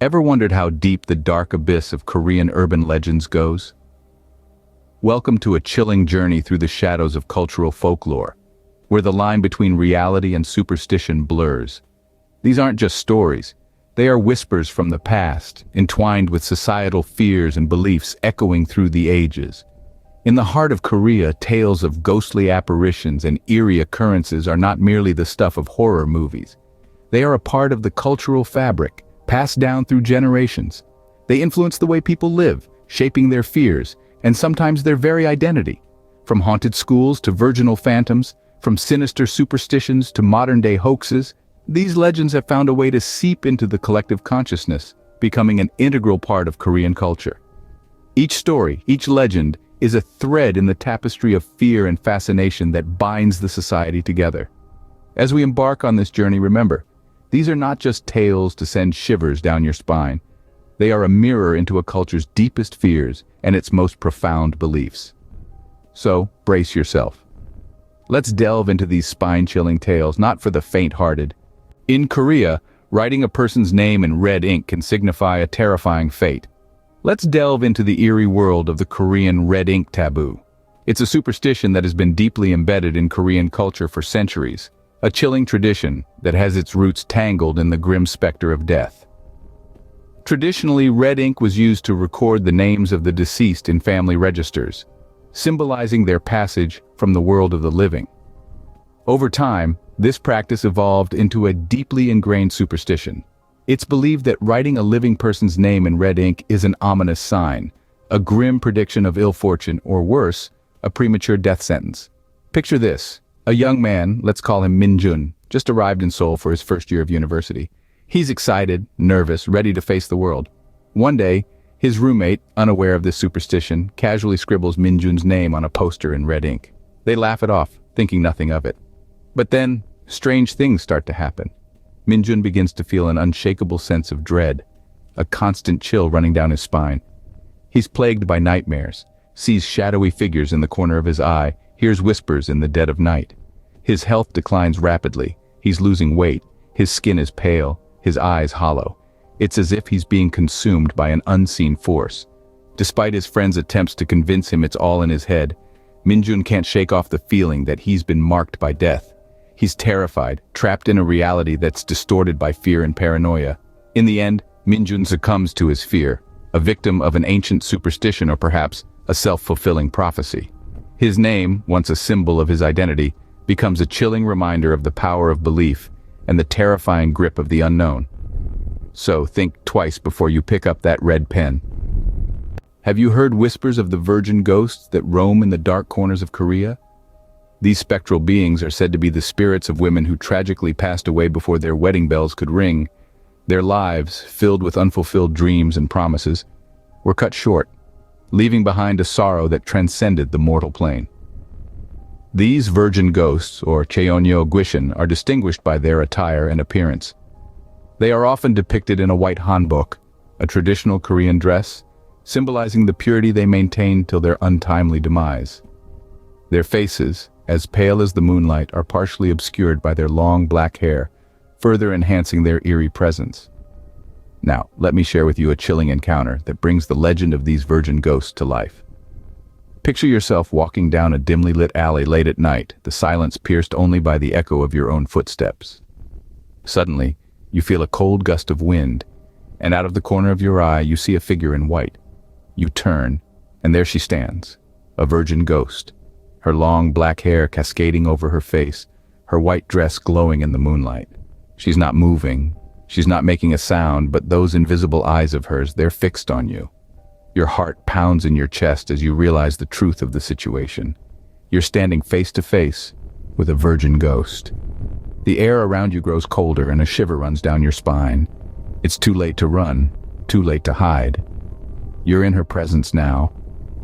Ever wondered how deep the dark abyss of Korean urban legends goes? Welcome to a chilling journey through the shadows of cultural folklore, where the line between reality and superstition blurs. These aren't just stories. They are whispers from the past, entwined with societal fears and beliefs echoing through the ages. In the heart of Korea, tales of ghostly apparitions and eerie occurrences are not merely the stuff of horror movies. They are a part of the cultural fabric, passed down through generations. They influence the way people live, shaping their fears, and sometimes their very identity. From haunted schools to virginal phantoms, from sinister superstitions to modern-day hoaxes, these legends have found a way to seep into the collective consciousness, becoming an integral part of Korean culture. Each story, each legend, is a thread in the tapestry of fear and fascination that binds the society together. As we embark on this journey, remember, these are not just tales to send shivers down your spine. They are a mirror into a culture's deepest fears and its most profound beliefs. So, brace yourself. Let's delve into these spine-chilling tales, not for the faint-hearted. In Korea, writing a person's name in red ink can signify a terrifying fate. Let's delve into the eerie world of the Korean red ink taboo. It's a superstition that has been deeply embedded in Korean culture for centuries, a chilling tradition that has its roots tangled in the grim specter of death. Traditionally, red ink was used to record the names of the deceased in family registers, symbolizing their passage from the world of the living. Over time, this practice evolved into a deeply ingrained superstition. It's believed that writing a living person's name in red ink is an ominous sign, a grim prediction of ill fortune, or worse, a premature death sentence. Picture this: a young man, let's call him Min-jun, just arrived in Seoul for his first year of university. He's excited, nervous, ready to face the world. One day, his roommate, unaware of this superstition, casually scribbles Min-jun's name on a poster in red ink. They laugh it off, thinking nothing of it. But then, strange things start to happen. Min-jun begins to feel an unshakable sense of dread, a constant chill running down his spine. He's plagued by nightmares, sees shadowy figures in the corner of his eye, hears whispers in the dead of night. His health declines rapidly. He's losing weight. His skin is pale, his eyes hollow. It's as if he's being consumed by an unseen force. Despite his friends' attempts to convince him it's all in his head, Min-jun can't shake off the feeling that he's been marked by death. He's terrified, trapped in a reality that's distorted by fear and paranoia. In the end, Min-jun succumbs to his fear, a victim of an ancient superstition or perhaps a self-fulfilling prophecy. His name, once a symbol of his identity, becomes a chilling reminder of the power of belief and the terrifying grip of the unknown. So think twice before you pick up that red pen. Have you heard whispers of the virgin ghosts that roam in the dark corners of Korea? These spectral beings are said to be the spirits of women who tragically passed away before their wedding bells could ring. Their lives, filled with unfulfilled dreams and promises, were cut short, leaving behind a sorrow that transcended the mortal plane. These virgin ghosts, or cheonyo guishin, are distinguished by their attire and appearance. They are often depicted in a white hanbok, a traditional Korean dress, symbolizing the purity they maintained till their untimely demise. Their faces, as pale as the moonlight, are partially obscured by their long black hair, further enhancing their eerie presence. Now, let me share with you a chilling encounter that brings the legend of these virgin ghosts to life. Picture yourself walking down a dimly lit alley late at night, the silence pierced only by the echo of your own footsteps. Suddenly, you feel a cold gust of wind, and out of the corner of your eye you see a figure in white. You turn, and there she stands, a virgin ghost, her long black hair cascading over her face, her white dress glowing in the moonlight. She's not moving, she's not making a sound, but those invisible eyes of hers, they're fixed on you. Your heart pounds in your chest as you realize the truth of the situation. You're standing face to face with a virgin ghost. The air around you grows colder and a shiver runs down your spine. It's too late to run, too late to hide. You're in her presence now,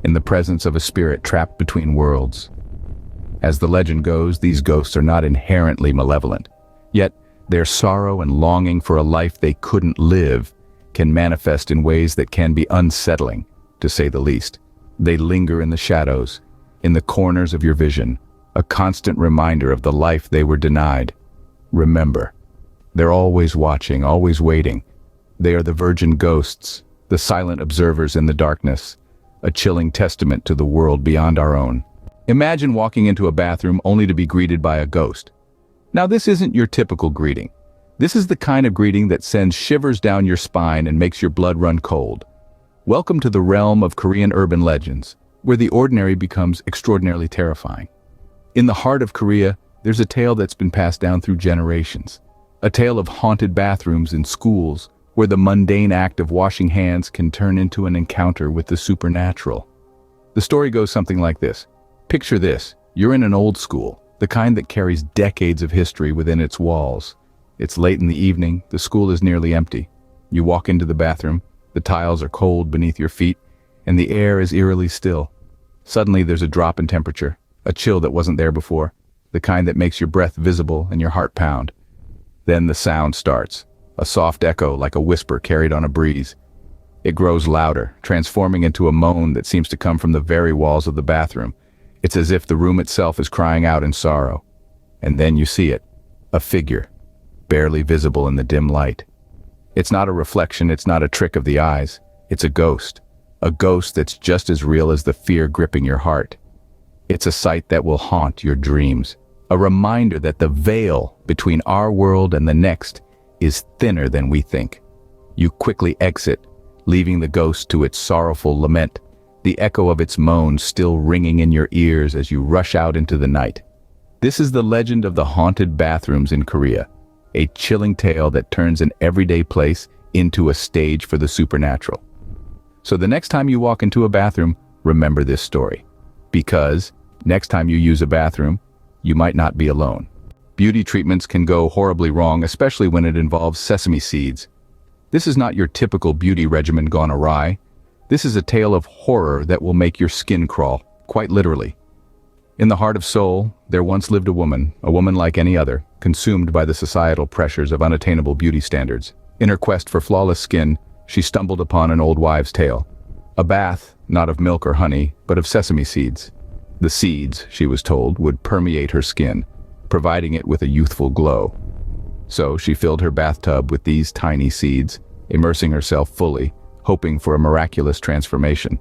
in the presence of a spirit trapped between worlds. As the legend goes, these ghosts are not inherently malevolent, yet their sorrow and longing for a life they couldn't live can manifest in ways that can be unsettling, to say the least. They linger in the shadows, in the corners of your vision, a constant reminder of the life they were denied. Remember, they're always watching, always waiting, They are the virgin ghosts, the silent observers in the darkness, a chilling testament to the world beyond our own. Imagine walking into a bathroom only to be greeted by a ghost. Now, this isn't your typical greeting. This is the kind of greeting that sends shivers down your spine and makes your blood run cold. Welcome to the realm of Korean urban legends, where the ordinary becomes extraordinarily terrifying. In the heart of Korea, there's a tale that's been passed down through generations. A tale of haunted bathrooms in schools, where the mundane act of washing hands can turn into an encounter with the supernatural. The story goes something like this. Picture this: you're in an old school, the kind that carries decades of history within its walls. It's late in the evening, the school is nearly empty. You walk into the bathroom, the tiles are cold beneath your feet, and the air is eerily still. Suddenly there's a drop in temperature, a chill that wasn't there before, the kind that makes your breath visible and your heart pound. Then the sound starts, a soft echo like a whisper carried on a breeze. It grows louder, transforming into a moan that seems to come from the very walls of the bathroom. It's as if the room itself is crying out in sorrow. And then you see it, a figure, barely visible in the dim light. It's not a reflection, it's not a trick of the eyes. It's a ghost that's just as real as the fear gripping your heart. It's a sight that will haunt your dreams, a reminder that the veil between our world and the next is thinner than we think. You quickly exit, leaving the ghost to its sorrowful lament, the echo of its moans still ringing in your ears as you rush out into the night. This is the legend of the haunted bathrooms in Korea, a chilling tale that turns an everyday place into a stage for the supernatural. So the next time you walk into a bathroom, remember this story. Because next time you use a bathroom, you might not be alone. Beauty treatments can go horribly wrong, especially when it involves sesame seeds. This is not your typical beauty regimen gone awry. This is a tale of horror that will make your skin crawl, quite literally. In the heart of Seoul, there once lived a woman like any other, consumed by the societal pressures of unattainable beauty standards. In her quest for flawless skin, she stumbled upon an old wives' tale. A bath, not of milk or honey, but of sesame seeds. The seeds, she was told, would permeate her skin, providing it with a youthful glow. So she filled her bathtub with these tiny seeds, immersing herself fully, hoping for a miraculous transformation.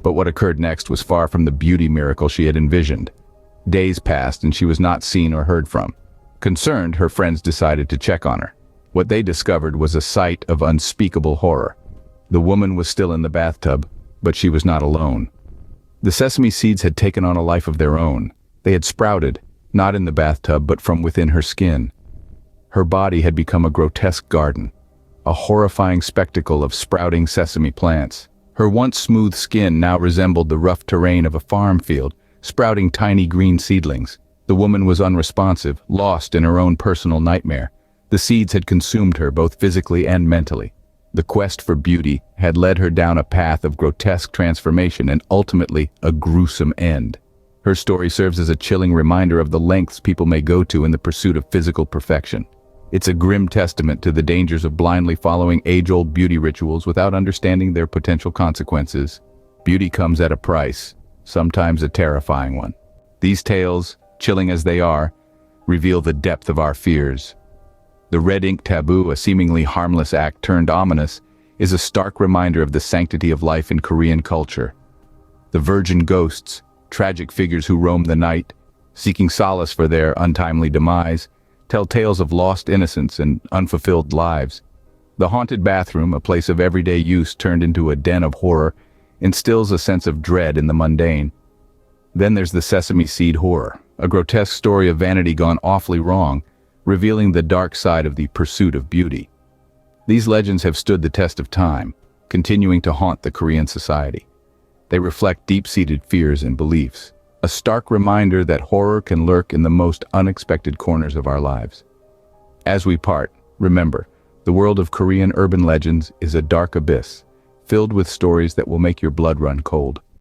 But what occurred next was far from the beauty miracle she had envisioned. Days passed and she was not seen or heard from. Concerned, her friends decided to check on her. What they discovered was a sight of unspeakable horror. The woman was still in the bathtub, but she was not alone. The sesame seeds had taken on a life of their own. They had sprouted, not in the bathtub, but from within her skin. Her body had become a grotesque garden, a horrifying spectacle of sprouting sesame plants. Her once smooth skin now resembled the rough terrain of a farm field, sprouting tiny green seedlings. The woman was unresponsive, lost in her own personal nightmare. The seeds had consumed her both physically and mentally. The quest for beauty had led her down a path of grotesque transformation and ultimately a gruesome end. Her story serves as a chilling reminder of the lengths people may go to in the pursuit of physical perfection. It's a grim testament to the dangers of blindly following age-old beauty rituals without understanding their potential consequences. Beauty comes at a price, sometimes a terrifying one. These tales, chilling as they are, reveal the depth of our fears. The red ink taboo, a seemingly harmless act turned ominous, is a stark reminder of the sanctity of life in Korean culture. The virgin ghosts, tragic figures who roam the night, seeking solace for their untimely demise, tell tales of lost innocence and unfulfilled lives. The haunted bathroom, a place of everyday use turned into a den of horror, instills a sense of dread in the mundane. Then there's the sesame seed horror, a grotesque story of vanity gone awfully wrong, revealing the dark side of the pursuit of beauty. These legends have stood the test of time, continuing to haunt the Korean society. They reflect deep-seated fears and beliefs, a stark reminder that horror can lurk in the most unexpected corners of our lives. As we part, remember, the world of Korean urban legends is a dark abyss, filled with stories that will make your blood run cold.